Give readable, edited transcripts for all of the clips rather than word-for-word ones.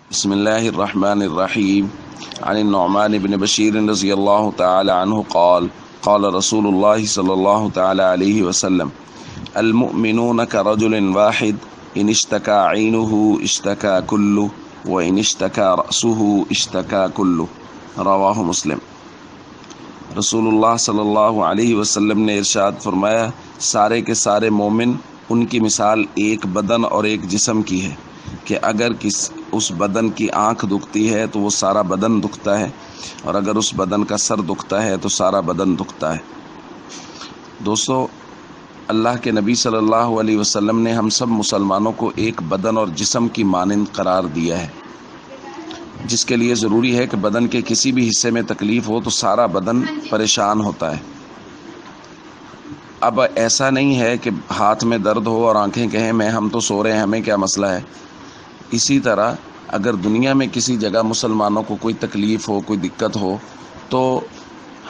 بسم الله الرحمن الرحيم عن النعمان بن بشير رضي الله تعالى عنه قال قال رسول الله صلى الله تعالى عليه وسلم المؤمنون كرجل واحد إن اشتكى عينه اشتكى كله وإن اشتكى رأسه اشتكى كله رواہ مسلم۔ رسول اللہ صلی اللہ علیہ وسلم نے ارشاد فرمایا، سارے کے سارے مومن ان کی مثال ایک بدن اور ایک جسم کی ہے کہ اگر اس بدن کی آنکھ دکھتی ہے تو وہ سارا بدن دکھتا ہے، اور اگر اس بدن کا سر دکھتا ہے تو سارا بدن دکھتا ہے۔ دوستو، اللہ کے نبی صلی اللہ علیہ وسلم نے ہم سب مسلمانوں کو ایک بدن اور جسم کی مانند قرار دیا ہے، جس کے لیے ضروری ہے کہ بدن کے کسی بھی حصے میں تکلیف ہو تو سارا بدن پریشان ہوتا ہے۔ اب ایسا نہیں ہے کہ ہاتھ میں درد ہو اور آنکھیں کہیں ہم تو سو رہے ہیں، ہمیں کیا مسئلہ ہے۔ اسی طرح اگر دنیا میں کسی جگہ مسلمانوں کو کوئی تکلیف ہو، کوئی دقت ہو، تو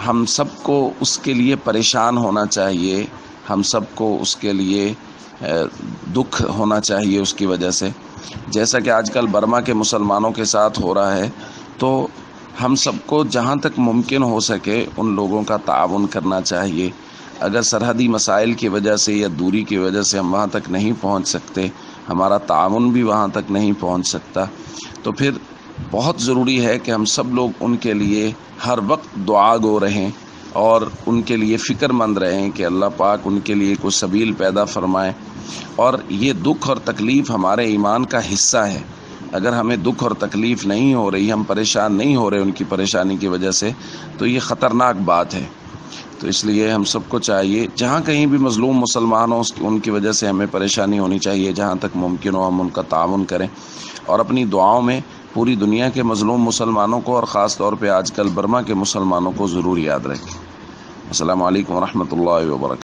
ہم سب کو اس کے لیے پریشان ہونا چاہیے، ہم سب کو اس کے لیے دکھ ہونا چاہیے اس کی وجہ سے، جیسا کہ آج کل برما کے مسلمانوں کے ساتھ ہو رہا ہے۔ تو ہم سب کو جہاں تک ممکن ہو سکے ان لوگوں کا تعاون کرنا چاہیے۔ اگر سرحدی مسائل کی وجہ سے یا دوری کی وجہ سے ہم وہاں تک نہیں پہنچ سکتے، ہمارا تعاون بھی وہاں تک نہیں پہنچ سکتا، تو پھر بہت ضروری ہے کہ ہم سب لوگ ان کے لیے ہر وقت دعا گو رہیں اور ان کے لیے فکر مند رہیں کہ اللہ پاک ان کے لیے کوئی سبیل پیدا فرمائے۔ اور یہ دکھ اور تکلیف ہمارے ایمان کا حصہ ہے۔ اگر ہمیں دکھ اور تکلیف نہیں ہو رہی، ہم پریشان نہیں ہو رہے ان کی پریشانی کی وجہ سے، تو یہ خطرناک بات ہے۔ تو اس لیے ہم سب کو چاہیے، جہاں کہیں بھی مظلوم مسلمان ہوں ان کی وجہ سے ہمیں پریشانی ہونی چاہیے، جہاں تک ممکن ہو ہم ان کا تعاون کریں، اور اپنی دعاؤں میں پوری دنیا کے مظلوم مسلمانوں کو اور خاص طور پہ آج کل برما کے مسلمانوں کو ضرور یاد رکھیں۔ السلام علیکم ورحمۃ اللہ وبرکاتہ۔